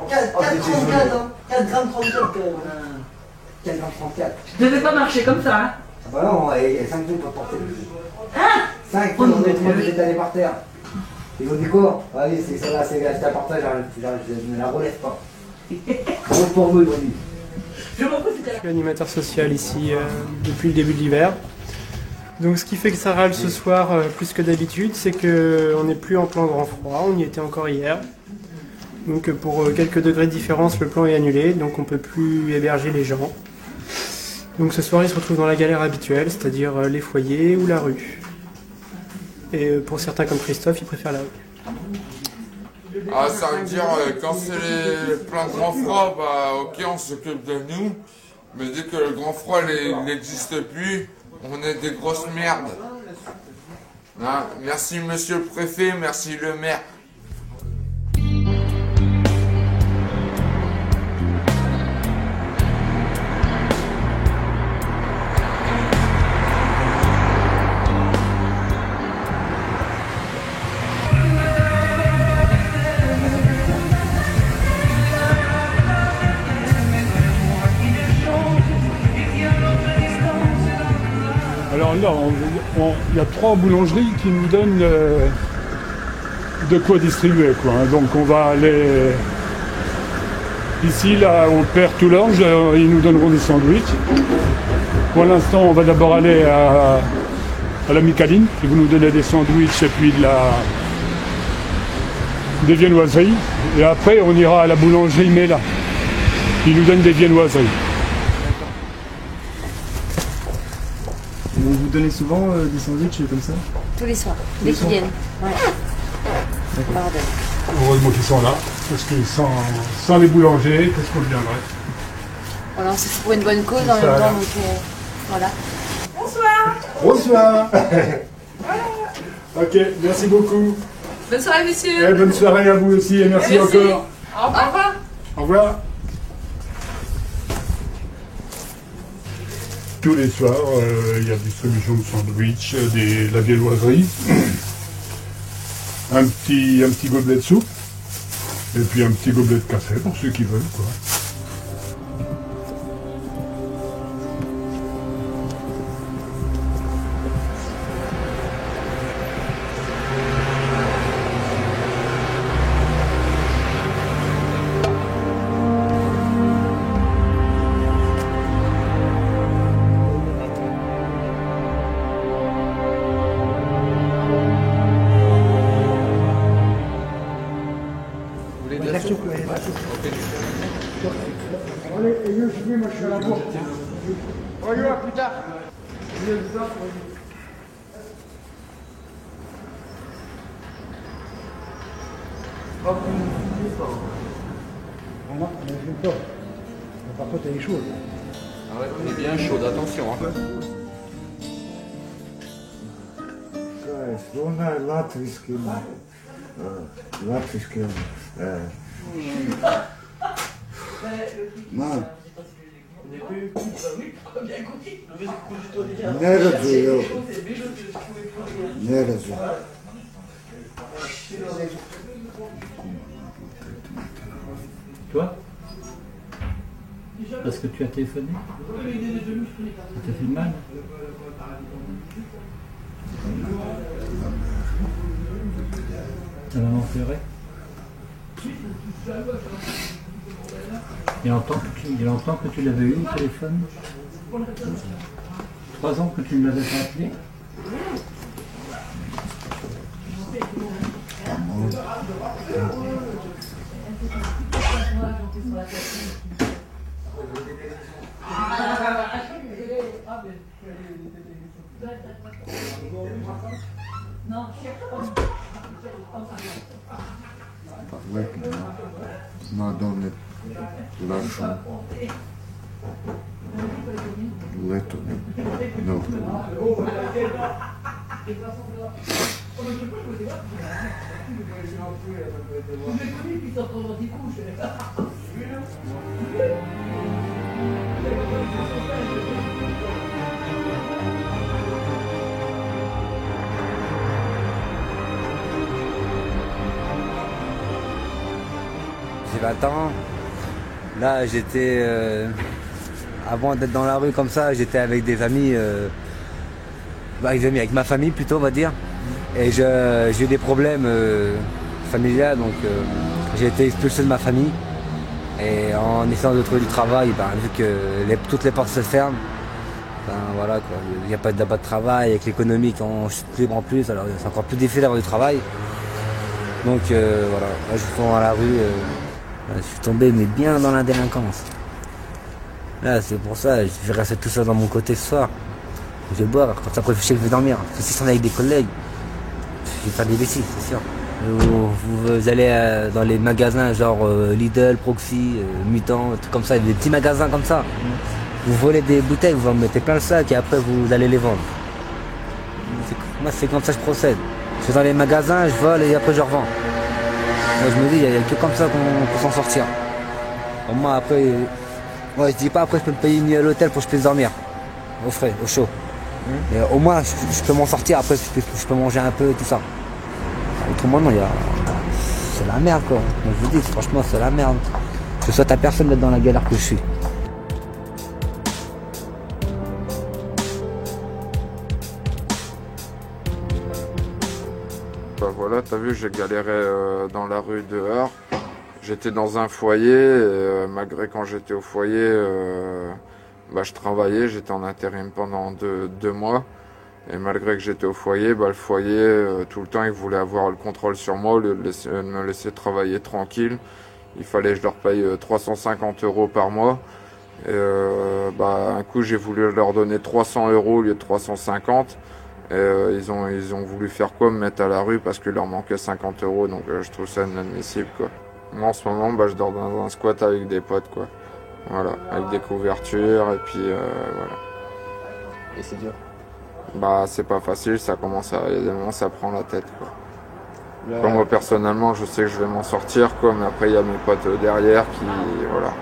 4 grammes 34. 4 grammes 34. Je devais pas marcher comme ça, hein. Bah non, il y a 5 tonnes pour porter. Hein? 5 tonnes, on est étalé par terre. Ils ont dit quoi? Allez, c'est ça là, c'est la partage, je ne la relève pas. Bon pour vous, ils ont dit. Je suis animateur social ici depuis le début de l'hiver. Donc ce qui fait que ça râle ce soir plus que d'habitude, c'est qu'on n'est plus en plan grand froid, on y était encore hier. Donc pour quelques degrés de différence, le plan est annulé, donc on ne peut plus héberger les gens. Donc ce soir, ils se retrouvent dans la galère habituelle, c'est-à-dire les foyers ou la rue. Et pour certains comme Christophe, ils préfèrent la rue. Ah, ça veut dire, quand c'est les plein grand froid, bah ok, on s'occupe de nous. Mais dès que le grand froid n'existe plus, on est des grosses merdes. Hein, merci monsieur le préfet, merci le maire. Alors là, il y a 3 boulangeries qui nous donnent de quoi distribuer, quoi. Donc on va aller ici, là, on perd tout l'orge, ils nous donneront des sandwichs. Pour l'instant, on va d'abord aller à la Micaline, qui vont nous donner des sandwichs et puis des viennoiseries. Et après, on ira à la boulangerie Mela, qui nous donne des viennoiseries. Vous donnez souvent des sandwichs comme ça? Tous les soirs, dès qu'ils viennent. Ouais. Bordel. Heureusement qu'ils sont là, parce que sans les boulangers, qu'est-ce qu'on deviendrait? Alors c'est pour une bonne cause en même temps, donc voilà. Bonsoir. Bonsoir. Ok, merci beaucoup. Bonne soirée, messieurs. Et bonne soirée à vous aussi, et merci encore. Au revoir. Au revoir. Tous les soirs, il y a distribution de sandwich, de la viennoiserie, un petit gobelet de soupe, et puis un petit gobelet de café pour ceux qui veulent, quoi. Allez, je suis, moi je suis à la bourre. Voyons, à plus tard. Voilà, on a pas. Par contre, elle est chaude. Ah ouais, elle est bien chaude, attention. Hein. Ona latvijski. Latvijski. Ma. Ne razumiju. Ne razumiju. Toi? Parce que tu as téléphoné? Ça t'a fait mal? Ta maman pleurait? Il y a longtemps que tu l'avais eu au téléphone? 3 ans que tu ne l'avais pas appelé? Madone lasciò letto no. j'ai 20 ans. Là, j'étais... avant d'être dans la rue comme ça, j'étais avec des amis, avec ma famille plutôt, on va dire. Et j'ai eu des problèmes familiaux, donc j'ai été expulsé de ma famille. Et en essayant de trouver du travail, vu que toutes les portes se ferment, voilà, quoi. Il n'y a pas de travail, avec l'économie qui en chute libre en plus, alors c'est encore plus difficile d'avoir du travail. Donc voilà, là, je suis dans la rue, je suis tombé mais bien dans la délinquance. Là c'est pour ça, je vais rester tout seul dans mon côté ce soir. Je vais boire, quand après je sais que je vais dormir. Parce que si je suis avec des collègues, je vais faire des bêtises, c'est sûr. Vous allez dans les magasins genre Lidl, Proxy, Mutant, trucs comme ça, des petits magasins comme ça. Vous volez des bouteilles, vous en mettez plein le sac et après vous allez les vendre. Moi c'est comme ça que je procède. Je vais dans les magasins, je vole et après je revends. Moi je me dis, il n'y a que comme ça qu'on peut s'en sortir. Au moins après, moi je dis pas après je peux me payer une nuit à l'hôtel pour que je puisse dormir. Au frais, au chaud. Et au moins je peux m'en sortir, après je peux manger un peu et tout ça. Autrement non, c'est la merde quoi. Donc, je vous dis, franchement c'est la merde. Je souhaite à personne d'être dans la galère que je suis. Voilà, t'as vu, j'ai galéré dans la rue dehors. J'étais dans un foyer, et, malgré quand j'étais au foyer, je travaillais, j'étais en intérim pendant deux mois. Et malgré que j'étais au foyer, le foyer, tout le temps, ils voulaient avoir le contrôle sur moi, au lieu de me laisser travailler tranquille. Il fallait que je leur paye 350 € par mois. Et un coup, j'ai voulu leur donner 300 € au lieu de 350. Et ils ont voulu faire quoi? Me mettre à la rue parce qu'il leur manquait 50 €. Donc je trouve ça inadmissible, quoi. Moi, en ce moment, je dors dans un squat avec des potes, quoi. Voilà, avec des couvertures, et puis voilà. Et c'est dur? C'est pas facile, il y a des moments ça prend la tête, quoi. Moi personnellement je sais que je vais m'en sortir, quoi, mais après il y a mes potes derrière qui, voilà,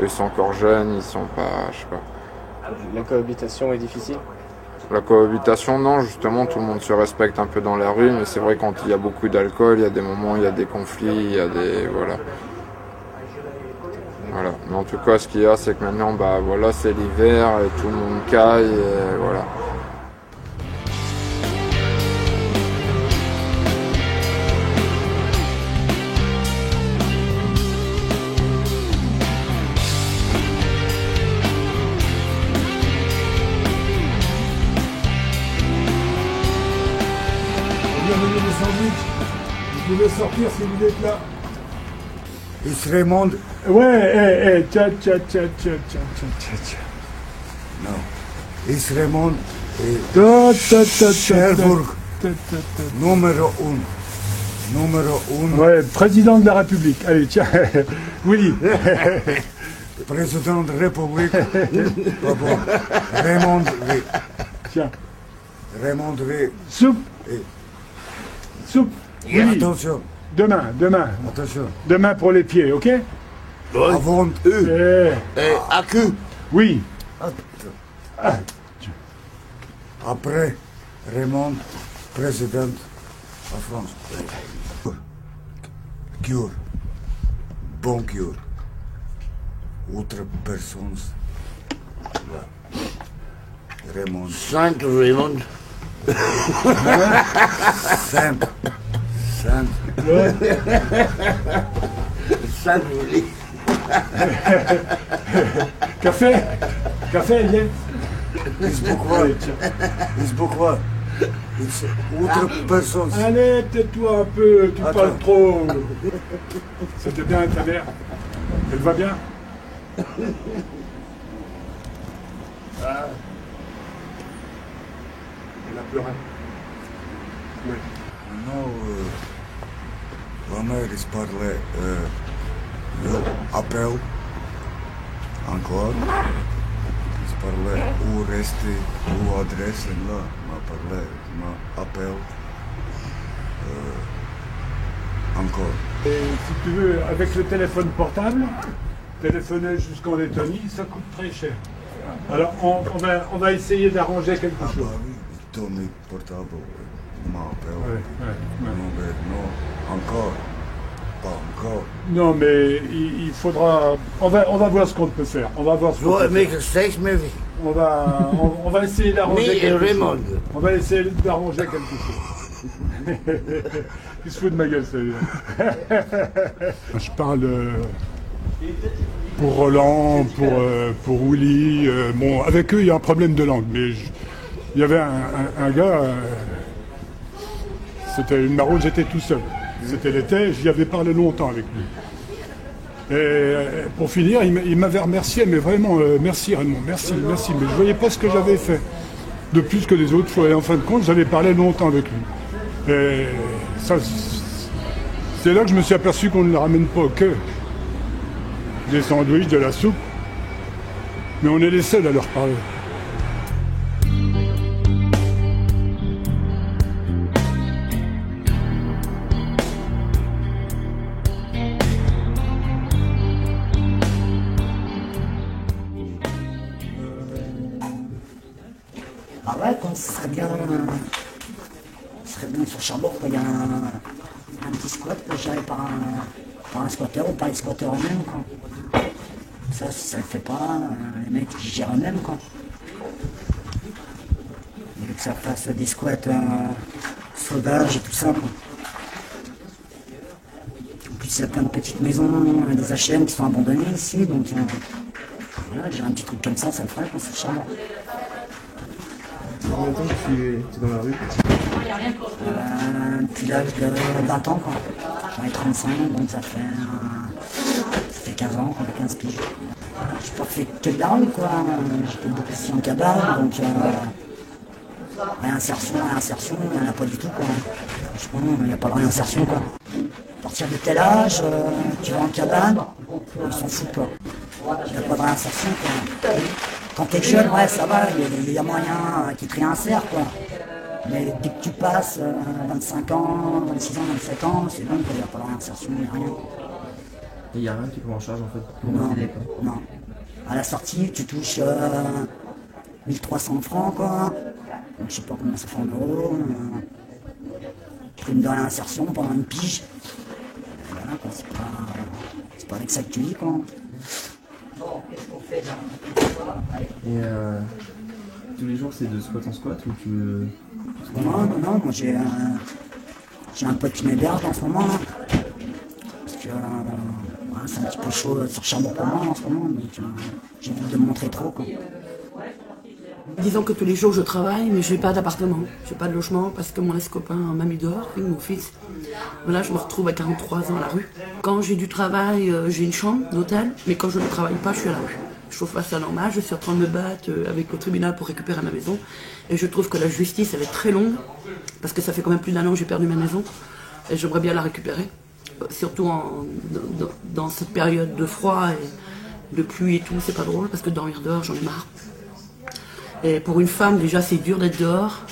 ils sont encore jeunes, ils sont pas, je sais pas. La cohabitation est difficile? La cohabitation non, justement tout le monde se respecte un peu dans la rue, mais c'est vrai quand il y a beaucoup d'alcool, il y a des moments où il y a des conflits, il y a des, voilà. Voilà, mais en tout cas ce qu'il y a c'est que maintenant voilà, c'est l'hiver et tout le monde caille et voilà. Bienvenue les sandwichs. Vous pouvez sortir si vous êtes là. Il se remonte. Ouais, tcha. Non. Il se remonte. Cherbourg. Numéro 1. Ouais, président de la République. Allez, tiens, Willy. Président de la République. Raymond V. Tiens. Raymond V. Soupe. Willy. Attention. Demain. Attention. Demain pour les pieds, ok? Avant AQ. Oui. Après, Raymond, président de France. Cure. Bon cure. Autre personne. Raymond. 5 Raymond. 5. 5 Willy. Café, viens. Is pourquoi? Autre personne. Allez, tais-toi un peu, tu parles trop. C'était bien ta mère. Elle va bien? Elle a pleuré. Oui. Non, la mère parlait appel encore. Il parlait où rester, où adresse, là, m'a appel encore. Et si tu veux, avec le téléphone portable, téléphoner jusqu'en Lettonie, ça coûte très cher. Alors on va essayer d'arranger quelque chose. Oui, ton portable m'appelle. Ouais. Non, encore. Pas encore. d'accord. Non, mais il faudra... On va voir ce qu'on peut faire. On va voir ce qu'on peut Make faire. a sex movie. On va essayer d'arranger Me et quelque Raymond. chose. On va essayer d'arranger quelque chose. Il se fout de ma gueule, celui-là. Je parle pour Roland, pour Willy. Bon, avec eux, il y a un problème de langue. Mais il y avait un gars, c'était une maraude, j'étais tout seul. C'était l'été, j'y avais parlé longtemps avec lui. Et pour finir, il m'avait remercié, mais vraiment, merci Raymond, merci. Mais je ne voyais pas ce que j'avais fait de plus que les autres fois. Et en fin de compte, j'avais parlé longtemps avec lui. Et ça, c'est là que je me suis aperçu qu'on ne ramène pas que des sandwichs, de la soupe, mais on est les seuls à leur parler. Ah ouais, quand ce serait bien sur Cherbourg, il y a un petit squat géré par un squatteur ou par les squatteurs eux-mêmes, quoi. Ça, si ça le fait pas, les mecs qui gèrent eux-mêmes, quoi. Il faut que ça fasse des squats sauvages et tout ça, quoi. En plus, il y a plein de petites maisons, des HLM qui sont abandonnées ici, donc voilà, j'ai un petit truc comme ça le ferait quand c'est Cherbourg. Combien de temps tu es dans la rue? Depuis l'âge de 20 ans, quoi. J'en ai 35, donc ça fait 15 ans, quoi, 15 piges. J'ai pas fait que de la rue, quoi. J'étais beaucoup aussi en cabane, donc réinsertion, il n'y en a pas du tout, quoi. Franchement, il n'y a pas de réinsertion, quoi. À partir de tel âge, tu vas en cabane, on s'en fout, quoi. Il n'y a pas de réinsertion, quoi. Quand t'es jeune, ouais, ça va, il y a moyen qu'ils te réinsèrent, quoi. Mais dès que tu passes 25 ans, 26 ans, 27 ans, c'est bon, il n'y a pas de réinsertion, il n'y a rien. Il n'y a rien qui prend en charge en fait pour Non, t'aider, quoi. non. À la sortie, tu touches 1300 francs, quoi. Donc, je sais pas comment ça fait en euros. Prime de réinsertion pendant une pige. Voilà, quoi, c'est pas avec ça que tu vis, quoi. Et tous les jours c'est de squat en squat ou tu veux... Non, moi j'ai un pote qui m'héberge en ce moment. Là. Parce que c'est un petit peu chaud sur Cherbourg pour moi en ce moment, donc j'ai envie de me montrer trop, quoi. Disons que tous les jours je travaille, mais je n'ai pas d'appartement, je n'ai pas de logement parce que mon ex-copain m'a mis dehors, avec mon fils. Voilà, je me retrouve à 43 ans à la rue. Quand j'ai du travail, j'ai une chambre d'hôtel, mais quand je ne travaille pas, je suis à la rue. Je trouve pas ça normal, je suis en train de me battre avec le tribunal pour récupérer ma maison. Et je trouve que la justice, elle est très longue, parce que ça fait quand même plus d'1 an que j'ai perdu ma maison. Et j'aimerais bien la récupérer, surtout dans cette période de froid et de pluie et tout, c'est pas drôle, parce que dormir dehors, j'en ai marre. Et pour une femme, déjà, c'est dur d'être dehors.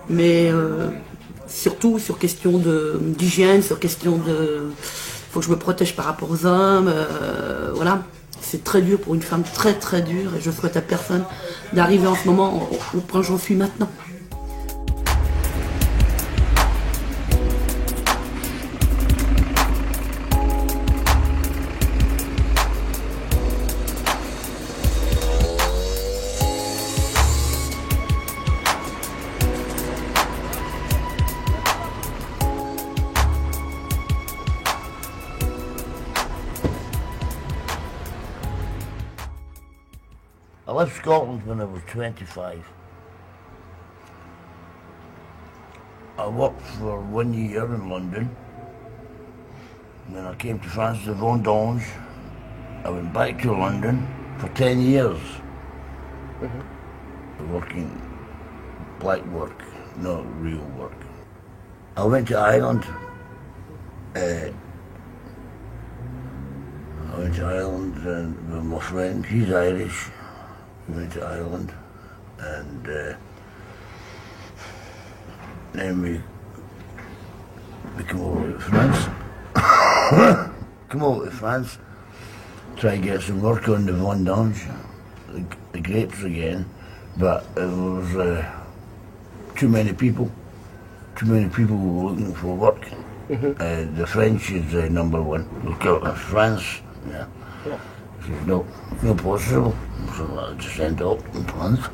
Mais surtout sur question d'hygiène, sur question de... Il faut que je me protège par rapport aux hommes. Voilà. C'est très dur pour une femme, très très dur. Et je souhaite à personne d'arriver en ce moment au point où j'en suis maintenant. I left Scotland when I was 25. I worked for 1 year in London. And then I came to France de Vendange. I went back to London for 10 years. Working black work, not real work. I went to Ireland. I went to Ireland with my friend, he's Irish. We went to Ireland and then we come over to France. Come over to France, try to get some work on the vendange, the grapes again, but it was too many people were looking for work. The French is number one. Because France, yeah. No, no possible. So I just end up in France.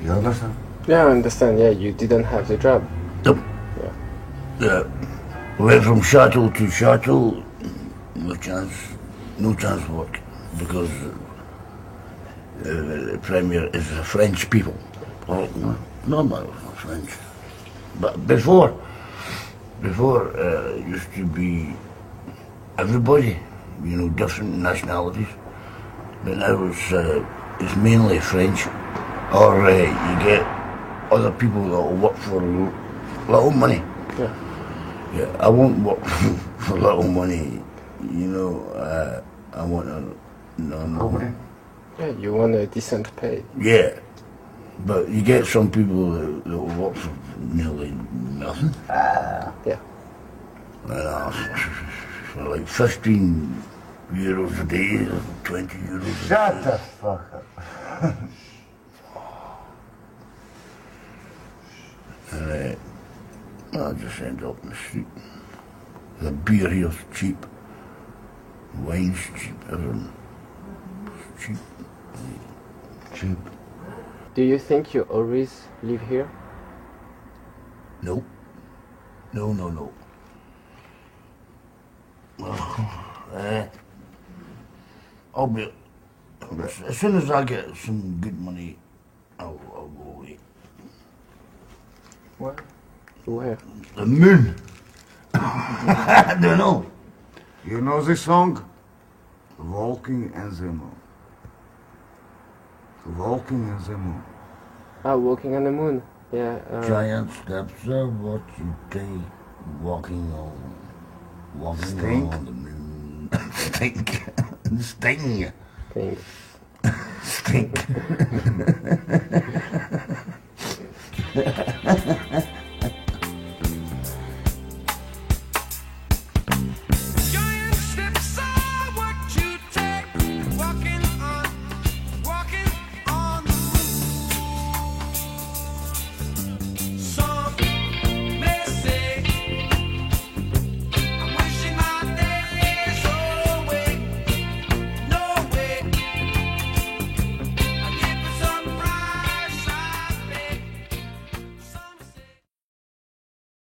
You understand? Yeah, I understand. Yeah, you didn't have the job. Nope. Yeah. Went from chateau to chateau, no chance work, because the premier is a French people. Oh, no, French. But before used to be everybody, different nationalities. But now it's mainly French, or you get other people that will work for little money. Yeah, I won't work for little money. I want a normal. Yeah, you want a decent pay. Yeah, but you get some people that will work for nearly nothing. Yeah. For like 15 euros a day, 20 euros a day. Shut the fuck up. And I just end up in the street. The beer here's cheap. Wine's cheap, everything. Cheap. Cheap. Do you think you always live here? No. No. I'll be. As soon as I get some good money, I'll go away. What? Where? The moon. I don't know. You know the song? Walking in the Moon. Walking in the Moon. Walking on the moon. Yeah. Giant steps are what you take. Walking on the moon. Stink. Sting. Stink. Stink.